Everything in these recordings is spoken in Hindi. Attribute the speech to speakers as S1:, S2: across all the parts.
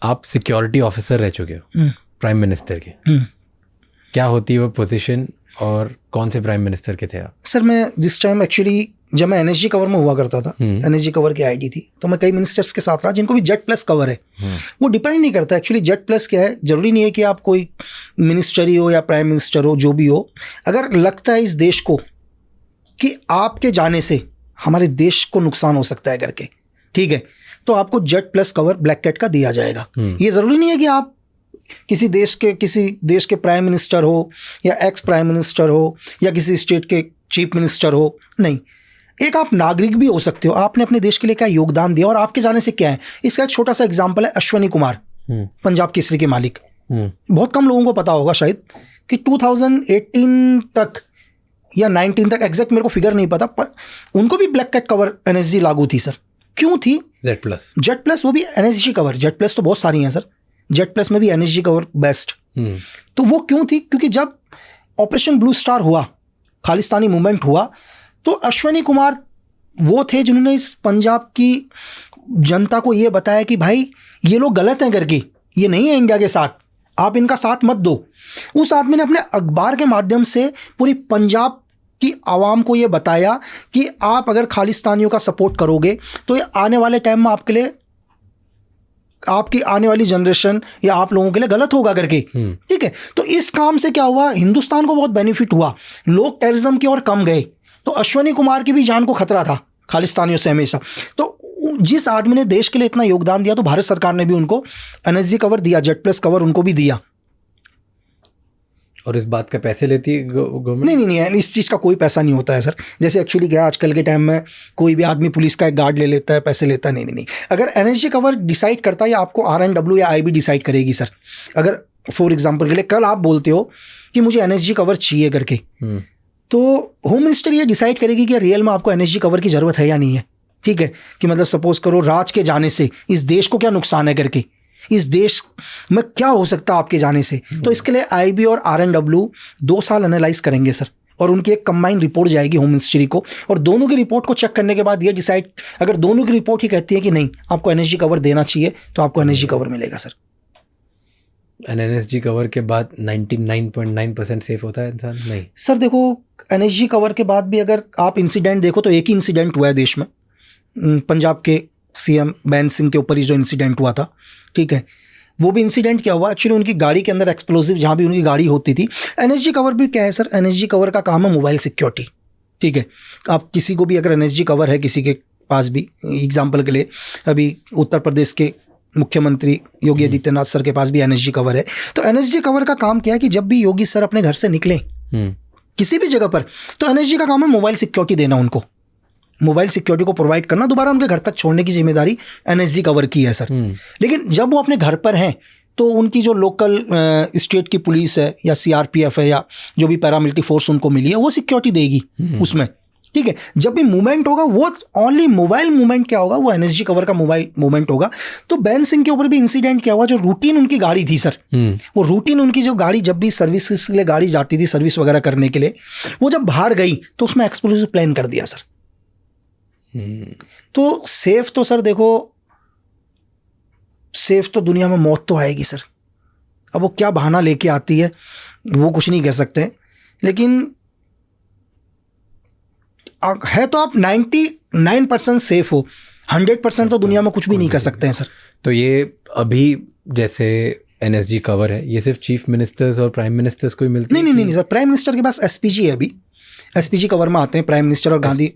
S1: आप सिक्योरिटी ऑफिसर रह चुके हो प्राइम मिनिस्टर के, क्या होती है वो पोजीशन और कौन से प्राइम मिनिस्टर के थे आप?
S2: सर मैं जिस टाइम एक्चुअली जब मैं एनएसजी कवर में हुआ करता था, एनएसजी कवर की आईडी थी, तो मैं कई मिनिस्टर्स के साथ रहा जिनको भी जेड प्लस कवर है। वो डिपेंड नहीं करता एक्चुअली जेड प्लस क्या है, जरूरी नहीं है कि आप कोई मिनिस्टरी हो या प्राइम मिनिस्टर हो, जो भी हो, अगर लगता है इस देश को कि आपके जाने से हमारे देश को नुकसान हो सकता है करके, ठीक है, तो आपको Z plus cover black cat का दिया जाएगा। ये जरूरी नहीं है कि आप किसी देश के प्राइम मिनिस्टर हो या एक्स प्राइम मिनिस्टर हो या किसी स्टेट के चीफ मिनिस्टर हो, नहीं, एक आप नागरिक भी हो सकते हो। आपने अपने देश के लिए क्या योगदान दिया और आपके जाने से क्या है। इसका एक छोटा सा एग्जांपल है अश्वनी कुमार, पंजाब केसरी के मालिक। बहुत कम लोगों को पता होगा शायद कि 2018 तक या 19 तक, एग्जैक्ट मेरे को फिगर नहीं पता, पर उनको भी ब्लैक कैट कवर एनएसजी लागू थी सर। क्यों थी? जेड प्लस वो भी एनएसजी कवर, जेड प्लस तो बहुत सारी हैं सर, जेड प्लस में भी एनएसजी कवर बेस्ट। तो वो क्यों थी? क्योंकि जब ऑपरेशन ब्लू स्टार हुआ, खालिस्तानी मूवमेंट हुआ, तो अश्वनी कुमार वो थे जिन्होंने इस पंजाब की जनता को ये बताया कि भाई ये लोग गलत हैं करके, ये नहीं है इंडिया के साथ, आप इनका साथ मत दो। उस आदमी ने अपने अखबार के माध्यम से पूरी पंजाब की आवाम को ये बताया कि आप अगर खालिस्तानियों का सपोर्ट करोगे तो ये आने वाले टाइम में आपके लिए, आपकी आने वाली जनरेशन या आप लोगों के लिए गलत होगा करके, ठीक है। तो इस काम से क्या हुआ, हिंदुस्तान को बहुत बेनिफिट हुआ, लोग टेररिज्म की ओर कम गए। तो अश्वनी कुमार की भी जान को खतरा था खालिस्तानियों से हमेशा। तो जिस आदमी ने देश के लिए इतना योगदान दिया, तो भारत सरकार ने भी उनको एनएसजी कवर दिया, जेड प्लस कवर उनको भी दिया।
S1: और इस बात का पैसे लेती है गवर्नमेंट?
S2: नहीं, इस चीज़ का कोई पैसा नहीं होता है सर। जैसे एक्चुअली क्या आजकल के टाइम में कोई भी आदमी पुलिस का एक गार्ड ले लेता है, पैसे लेता है, नहीं। अगर एनएसजी कवर डिसाइड करता है या आपको RNW या IB डिसाइड करेगी सर। अगर फॉर एग्जाम्पल के लिए कल आप बोलते हो कि मुझे एनएसजी कवर चाहिए करके, तो होम मिनिस्टर ये डिसाइड करेगी कि रियल में आपको एनएसजी कवर की ज़रूरत है या नहीं है, ठीक है। कि मतलब सपोज करो राज के जाने से इस देश को क्या नुकसान है करके, इस देश में क्या हो सकता है आपके जाने से। तो इसके लिए IB और RNW 2 साल एनालाइज करेंगे सर, और उनकी एक कंबाइंड रिपोर्ट जाएगी होम मिनिस्ट्री को, और दोनों की रिपोर्ट को चेक करने के बाद ये डिसाइड, अगर दोनों की रिपोर्ट ही कहती है कि नहीं आपको एनएसजी कवर देना चाहिए, तो आपको एनएसजी कवर मिलेगा सर।
S1: एनएसजी कवर के बाद 99.9% सेफ होता है इंसान? नहीं
S2: सर, देखो एनएसजी कवर के बाद भी अगर आप इंसिडेंट देखो तो एक ही इंसिडेंट हुआ है देश में, पंजाब के CM बैन सिंह के ऊपर ही जो इंसिडेंट हुआ था, ठीक है। वो भी इंसिडेंट क्या हुआ, एक्चुअली उनकी गाड़ी के अंदर एक्सप्लोसिव, जहाँ भी उनकी गाड़ी होती थी। एनएसजी कवर भी क्या है सर, एनएसजी कवर का काम है मोबाइल सिक्योरिटी, ठीक है। आप किसी को भी अगर एनएसजी कवर है किसी के पास भी, एग्जाम्पल के लिए अभी उत्तर प्रदेश के मुख्यमंत्री योगी आदित्यनाथ सर के पास भी एनएसजी कवर है। तो एनएसजी कवर का काम क्या है कि जब भी योगी सर अपने घर से निकले किसी भी जगह पर, तो एनएसजी का काम है मोबाइल सिक्योरिटी देना, उनको मोबाइल सिक्योरिटी को प्रोवाइड करना, दोबारा उनके घर तक छोड़ने की जिम्मेदारी एनएसजी कवर की है सर। लेकिन जब वो अपने घर पर हैं तो उनकी जो लोकल स्टेट की पुलिस है या CRPF है या जो भी पैरामिलिट्री फोर्स उनको मिली है, वो सिक्योरिटी देगी उसमें, ठीक है। जब भी मूवमेंट होगा वो ओनली मोबाइल मूवमेंट क्या होगा, वो एनएसजी कवर का मोबाइल मूवमेंट होगा। तो बैन सिंह के ऊपर भी इंसिडेंट क्या हुआ, जो रूटीन उनकी गाड़ी थी सर, वो रूटीन उनकी जो गाड़ी जब भी सर्विस के लिए गाड़ी जाती थी सर्विस वगैरह करने के लिए, वो जब बाहर गई तो उसमें एक्सप्लोसिव प्लान कर दिया सर। तो सेफ तो सर देखो, सेफ तो दुनिया में मौत तो आएगी सर। अब वो क्या बहाना लेके आती है वो कुछ नहीं कह सकते, लेकिन है तो आप 99% सेफ हो, 100% तो दुनिया में कुछ भी नहीं कर सकते हैं सर।
S1: तो ये अभी जैसे एनएसजी कवर है, ये सिर्फ चीफ मिनिस्टर्स और प्राइम मिनिस्टर्स को ही मिलती है?
S2: नहीं सर, प्राइम मिनिस्टर के पास SPG है, अभी SPG कवर में आते हैं प्राइम मिनिस्टर और Gandhi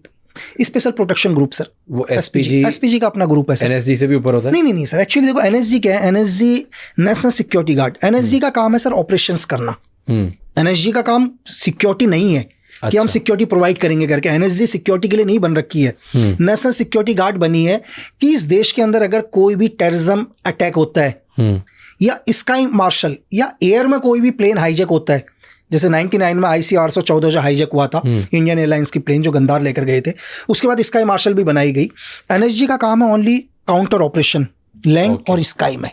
S2: special protection group sir. वो SPG का अपना ग्रुप है सर।
S1: एनएसजी से भी ऊपर होता है? नहीं
S2: सर, एक्चुअली देखो एनएसजी क्या है, NSG national security guard. NSG का काम है सर ऑपरेशंस करना, एनएसजी का काम सिक्योरिटी नहीं है कि हम सिक्योरिटी प्रोवाइड करेंगे करके। एनएसजी सिक्योरिटी के लिए नहीं बन रखी है, नेशनल सिक्योरिटी गार्ड बनी है कि इस देश के अंदर अगर कोई भी टेररिज्म अटैक होता है या स्काई मार्शल या एयर में कोई भी प्लेन हाईजैक होता है, जैसे 99 में IC-814 जो हाईजैक हुआ था इंडियन एयरलाइंस की प्लेन जो गंदार लेकर गए थे, उसके बाद स्काई मार्शल भी बनाई गई। एनएसजी का काम है ओनली काउंटर ऑपरेशन लैंड और स्काई में।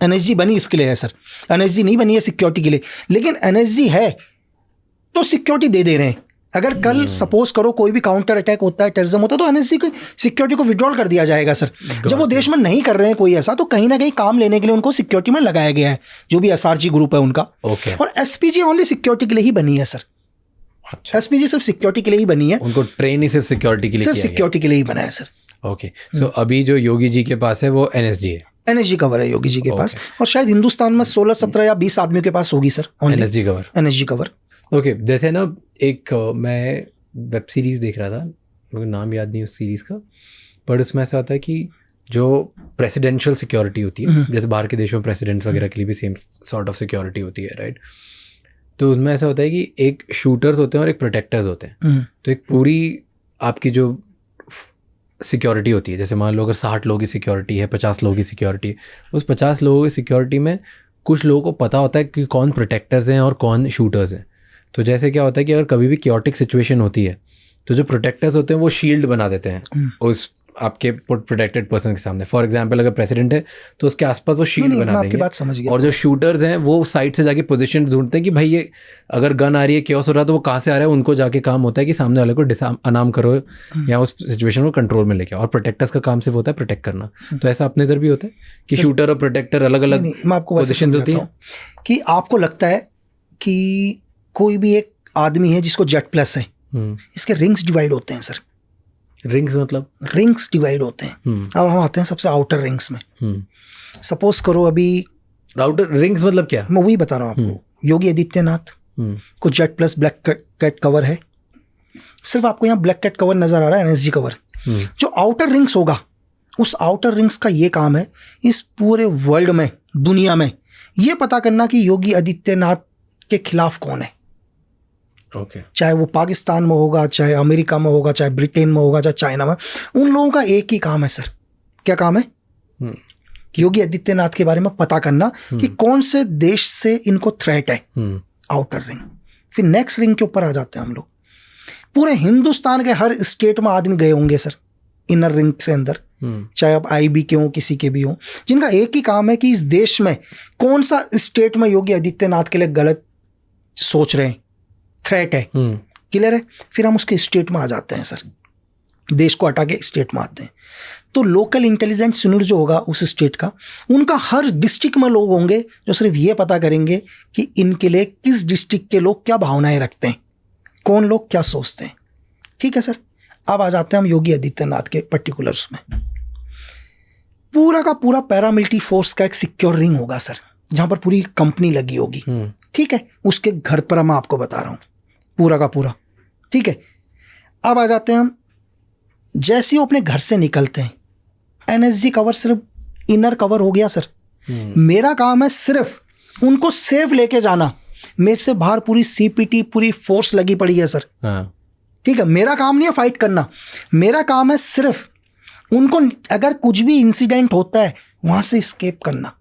S2: एनएसजी बनी इसके लिए है सर, एनएसजी नहीं बनी है सिक्योरिटी के लिए। लेकिन एनएसजी है तो सिक्योरिटी दे रहे हैं, अगर कल सपोज करो कोई भी काउंटर अटैक होता है, टेररिज्म होता है, तो एनएसजी की सिक्योरिटी को विड्रॉल कर दिया जाएगा सर। जब वो देश में नहीं कर रहे हैं कोई ऐसा, तो कहीं ना कहीं काम लेने के लिए उनको सिक्योरिटी में लगाया गया है, जो भी एसआरजी ग्रुप है उनका। और एसपीजी ओनली सिक्योरिटी के लिए ही बनी है सर। एसपीजी सिर्फ सिक्योरिटी के लिए ही बनी है,
S1: उनको ट्रेन ही सिर्फ सिक्योरिटी के लिए,
S2: सिर्फ सिक्योरिटी के लिए ही बना है सर।
S1: ओके, सो अभी जो योगी जी के पास है वो एनएसजी है,
S2: एनएसजी कवर है योगी जी के पास, और शायद हिंदुस्तान में 16, 17 या 20 आदमियों के पास होगी sir
S1: NSG cover.
S2: NSG cover.
S1: Okay, जैसे ना एक मैं वेब सीरीज़ देख रहा था, मुझे नाम याद नहीं उस सीरीज़ का, पर उसमें ऐसा होता है कि जो प्रेसिडेंशियल सिक्योरिटी होती है, जैसे बाहर के देशों में प्रेसिडेंट्स वगैरह के लिए भी सेम सॉर्ट ऑफ सिक्योरिटी होती है, राइट? तो उसमें ऐसा होता है कि एक शूटर्स होते हैं और एक प्रोटेक्टर्स होते हैं। तो एक पूरी आपकी जो सिक्योरिटी होती है, जैसे मान लो अगर 60 लोगों की सिक्योरिटी है, 50 लोगों की सिक्योरिटी है, उस 50 लोगों की सिक्योरिटी में कुछ लोगों को पता होता है कि कौन प्रोटेक्टर्स हैं और कौन शूटर्स हैं। तो जैसे क्या होता है कि अगर कभी भी क्योटिक सिचुएशन होती है, तो जो प्रोटेक्टर्स होते हैं वो शील्ड बना देते हैं उस आपके प्रोटेक्टेड पर्सन के सामने। फॉर एग्जांपल अगर प्रेसिडेंट है तो उसके आसपास वो शील्ड बना देंगे।
S2: बात समझ गया।
S1: और जो शूटर्स हैं वो साइड से जाके पोजीशन ढूंढते हैं कि भाई ये अगर गन आ रही है, क्योस हो रहा है, तो वो कहाँ से आ रहा है, उनको जाके काम होता है कि सामने वाले को अनाम करो या उस सिचुएशन को कंट्रोल में लेके आओ। और प्रोटेक्टर्स का काम सिर्फ होता है प्रोटेक्ट करना। तो ऐसा अपने इधर भी होता है कि शूटर और प्रोटेक्टर अलग अलग पोजिशन होती है।
S2: कि आपको लगता है कि कोई भी एक आदमी है जिसको जेट प्लस है, इसके रिंग्स डिवाइड होते हैं सर।
S1: रिंग्स मतलब
S2: रिंग्स डिवाइड होते हैं। अब हम आते हैं सबसे आउटर रिंग्स में। सपोज करो अभी
S1: आउटर रिंग्स मतलब क्या,
S2: मैं वही बता रहा हूँ आपको। योगी आदित्यनाथ को Z plus black cat cover है, सिर्फ आपको यहाँ ब्लैक कैट कवर नजर आ रहा है, एनएसजी कवर। जो आउटर रिंग्स होगा, उस आउटर रिंग्स का ये काम है इस पूरे वर्ल्ड में, दुनिया में ये पता करना कि योगी आदित्यनाथ के खिलाफ कौन है। चाहे वो पाकिस्तान में होगा, चाहे अमेरिका में होगा, चाहे ब्रिटेन में होगा, चाहे चाइना में, उन लोगों का एक ही काम है सर। क्या काम है? योगी आदित्यनाथ के बारे में पता करना कि कौन से देश से इनको थ्रेट है। Outer ring. फिर नेक्स्ट रिंग के ऊपर आ जाते हैं हम लोग। पूरे हिंदुस्तान के हर स्टेट में आदमी गए होंगे सर इनर रिंग से अंदर, चाहे आप आईबी के हो, किसी के भी हो, जिनका एक ही काम है कि इस देश में कौन सा स्टेट में योगी आदित्यनाथ के लिए गलत सोच रहे हैं, थ्रेट है। क्लियर है? फिर हम उसके स्टेट में आ जाते हैं सर, देश को हटा के स्टेट में आते हैं। तो लोकल इंटेलिजेंस यूनिट जो होगा उस स्टेट का, उनका हर डिस्ट्रिक्ट में लोग होंगे जो सिर्फ ये पता करेंगे कि इनके लिए किस डिस्ट्रिक्ट के लोग क्या भावनाएं रखते हैं, कौन लोग क्या सोचते हैं। ठीक है सर। अब आ जाते हैं हम योगी आदित्यनाथ के पर्टिकुलर्स में। पूरा का पूरा पैरामिलिट्री फोर्स का एक सिक्योर रिंग होगा सर, जहां पर पूरी कंपनी लगी होगी। ठीक है, उसके घर पर मैं आपको बता रहा हूं पूरा का पूरा। ठीक है। अब आ जाते हैं हम, जैसे ही अपने घर से निकलते हैं, एनएसजी कवर सिर्फ इनर कवर हो गया सर। मेरा काम है सिर्फ उनको सेफ लेके जाना। मेरे से बाहर पूरी सीपीटी, पूरी फोर्स लगी पड़ी है सर। ठीक है, मेरा काम नहीं है फाइट करना, मेरा काम है सिर्फ उनको अगर कुछ भी इंसिडेंट होता है वहां से एस्केप करना,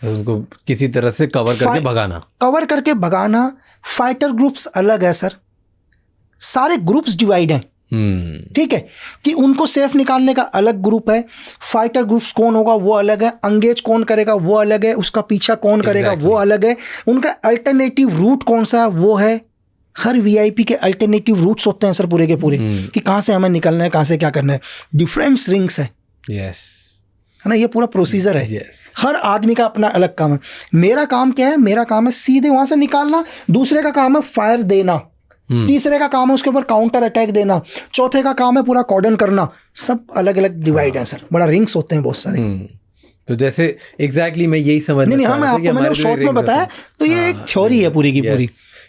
S1: उनको किसी तरह से कवर करके भगाना। फाइटर ग्रुप्स अलग है सर, सारे ग्रुप्स डिवाइड हैं। ठीक है, कि उनको सेफ निकालने का अलग ग्रुप है, फाइटर ग्रुप्स कौन होगा वो अलग है, अंगेज कौन करेगा वो अलग है, उसका पीछा कौन करेगा वो अलग है, उनका अल्टरनेटिव रूट कौन सा है वो है। हर वीआईपी के अल्टरनेटिव रूट्स होते हैं सर पूरे के पूरे, कि कहाँ से हमें निकलना है, कहाँ से क्या करना है। डिफरेंट रिंग्स है, है ना, ये पूरा प्रोसीजर है। हर आदमी का अपना अलग काम है। मेरा काम क्या है? मेरा काम है सीधे वहां से निकालना, दूसरे का काम है फायर देना, तीसरे का काम है उसके ऊपर काउंटर अटैक देना, चौथे का काम है पूरा कॉर्डन करना। सब अलग अलग डिवाइड है सर, बड़ा रिंग्स होते हैं बहुत सारे। तो जैसे एग्जैक्टली मैं यही समझ
S2: नहीं, मैंने शॉर्ट में बताया, तो ये एक थ्योरी है पूरी की पूरी।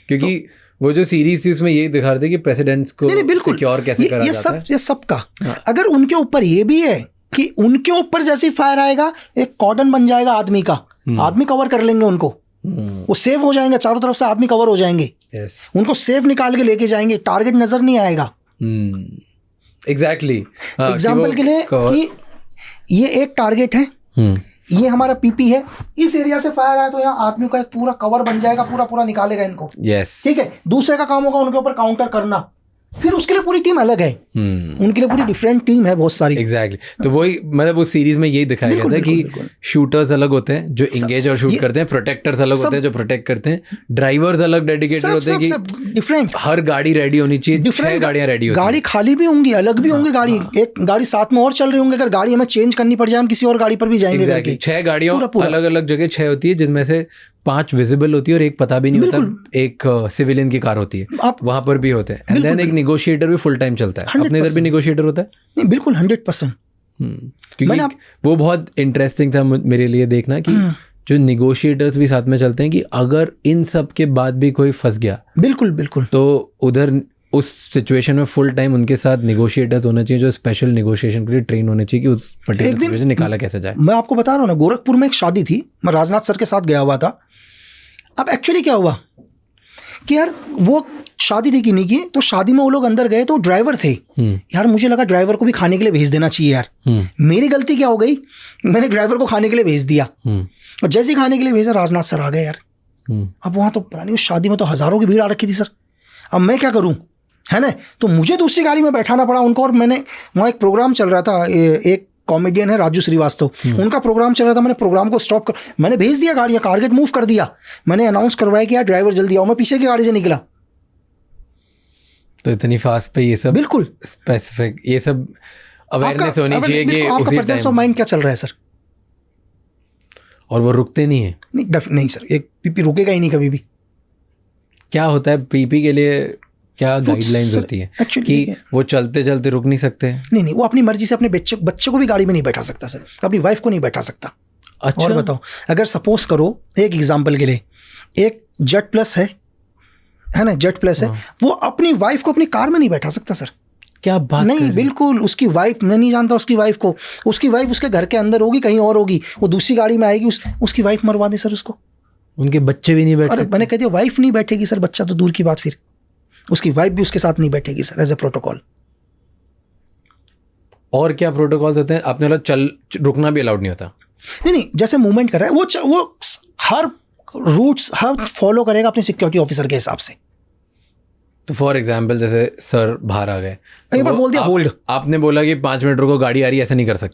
S1: क्योंकि वो जो सीरीज थी उसमें यही दिखा रहे थे कि प्रेसिडेंट्स को सिक्योर कैसे करा जाता है।
S2: ये सब का अगर उनके ऊपर ये भी है कि उनके ऊपर जैसे फायर आएगा एक कॉर्डन बन जाएगा आदमी का, आदमी कवर कर लेंगे उनको, वो सेव हो जाएंगे, चारों तरफ से आदमी कवर हो जाएंगे। उनको सेफ निकाल के लेके जाएंगे, टारगेट नजर नहीं आएगा।
S1: एग्जैक्टली
S2: एग्जाम्पल के लिए कि ये एक टारगेट है, ये हमारा पीपी है, इस एरिया से फायर आया तो यहाँ आदमी का एक पूरा कवर बन जाएगा, पूरा निकालेगा इनको।
S1: यस,
S2: ठीक है। दूसरे का काम होगा उनके ऊपर काउंटर करना, फिर उसके लिए पूरी टीम अलग है, उनके लिए पूरी डिफरेंट टीम है बहुत सारी।
S1: एग्जैक्टली तो वही मतलब उस सीरीज में यही दिखाया गया था कि शूटर्स अलग होते हैं जो इंगेज और शूट करते हैं, प्रोटेक्टर्स अलग होते हैं जो प्रोटेक्ट करते हैं, ड्राइवर्स अलग डेडिकेटेड होते हैं कि
S2: डिफरेंट,
S1: हर गाड़ी रेडी होनी चाहिए, 6 गाड़ियां रेडी होती हैं,
S2: गाड़ी खाली भी होंगी, अलग भी होंगी गाड़ी, एक गाड़ी साथ में और चल रही होंगे, अगर गाड़ी हमें चेंज करनी पड़ जाए हम किसी और गाड़ी पर भी जाएंगे करके।
S1: 6 गाड़ियों अलग अलग जगह 6 होती है, जिनमें से 5 विजिबल होती है और एक पता भी नहीं होता, एक सिविलियन की कार होती है, वहां पर भी होते हैं। एंड देन एक नेगोशिएटर भी फुल टाइम चलता है, अपने इधर भी नेगोशिएटर होता है।
S2: नहीं बिल्कुल 100%।
S1: क्योंकि वो बहुत इंटरेस्टिंग था मेरे लिए देखना कि जो नेगोशिएटर्स भी साथ में चलते हैं कि अगर इन सब के बाद भी कोई फंस गया,
S2: बिल्कुल बिल्कुल,
S1: तो उधर उस सिचुएशन में फुल टाइम उनके साथ नेगोशिएटर्स होना चाहिए जो स्पेशल नेगोशिएशन के लिए ट्रेन होने चाहिए कि उस पर्टिकुलर सिचुएशन निकाला कैसे जाए।
S2: मैं आपको बता रहा हूँ ना, गोरखपुर में एक शादी थी, मैं राजनाथ सर के साथ गया हुआ था। अब एक्चुअली क्या हुआ कि यार वो शादी थी कि नहीं की, तो शादी में वो लोग अंदर गए तो ड्राइवर थे यार, मुझे लगा ड्राइवर को भी खाने के लिए भेज देना चाहिए यार। मेरी गलती क्या हो गई, मैंने ड्राइवर को खाने के लिए भेज दिया, और जैसे ही खाने के लिए भेजा राजनाथ सर आ गए यार। अब वहाँ तो पता नहीं उस शादी में तो हजारों की भीड़ आ रखी थी सर। अब मैं क्या करूँ, है ना, तो मुझे दूसरी गाड़ी में बैठाना पड़ा उनको। और मैंने वहाँ एक प्रोग्राम चल रहा था, एक कॉमेडियन है राजू श्रीवास्तव, उनका प्रोग्राम चल रहा था, मैंने प्रोग्राम को स्टॉप कर, मैंने भेज दिया गाड़ी, टारगेट मूव कर दिया, मैंने अनाउंस करवाया कि यार ड्राइवर जल्दी आओ, मैं पीछे की गाड़ी से निकला।
S1: तो इतनी फास्ट पे ये सब
S2: बिल्कुल
S1: स्पेसिफिक, ये सब अवेयरनेस होनी चाहिए कि
S2: आपका प्रेजेंस ऑफ माइंड क्या चल रहा है सर।
S1: और वो रुकते नहीं है।
S2: नहीं सर, एक पीपी रुकेगा ही नहीं कभी भी।
S1: क्या होता है पीपी के लिए, क्या गाइडलाइंस होती है कि वो चलते चलते रुक नहीं सकते?
S2: नहीं, वो अपनी मर्जी से अपने बच्चे को भी गाड़ी में नहीं बैठा सकता सर, अपनी वाइफ को नहीं बैठा सकता।
S1: अच्छा,
S2: और बताओ, अगर सपोज करो एक एग्जांपल के लिए, एक जेट प्लस है ना, जेट प्लस है, वो अपनी वाइफ को अपनी कार में नहीं बैठा सकता सर।
S1: क्या बात
S2: नहीं, बिल्कुल उसकी वाइफ, मैं नहीं जानता उसकी वाइफ को, उसकी वाइफ उसके घर के अंदर होगी, कहीं और होगी, वो दूसरी गाड़ी में आएगी, उसकी वाइफ मरवा दे सर उसको।
S1: उनके बच्चे भी नहीं बैठ सकते।
S2: मैंने कह दिया वाइफ नहीं बैठेगी सर, बच्चा तो दूर की बात, फिर उसकी वाइफ भी उसके साथ नहीं बैठेगी सर, एज ए प्रोटोकॉल।
S1: और क्या प्रोटोकॉल्स होते हैं? अपने वाला रुकना भी अलाउड नहीं होता।
S2: नहीं, जैसे मूवमेंट कर रहा है वो हर रूट्स हर फॉलो करेगा अपने सिक्योरिटी ऑफिसर के हिसाब से।
S1: तो फॉर एग्जाम्पल जैसे सर बाहर आ गए,
S2: एक बार बोल दिया होल्ड,
S1: आपने बोला कि 5 मिनट रुको गाड़ी आ रही है, ऐसा नहीं कर सकते।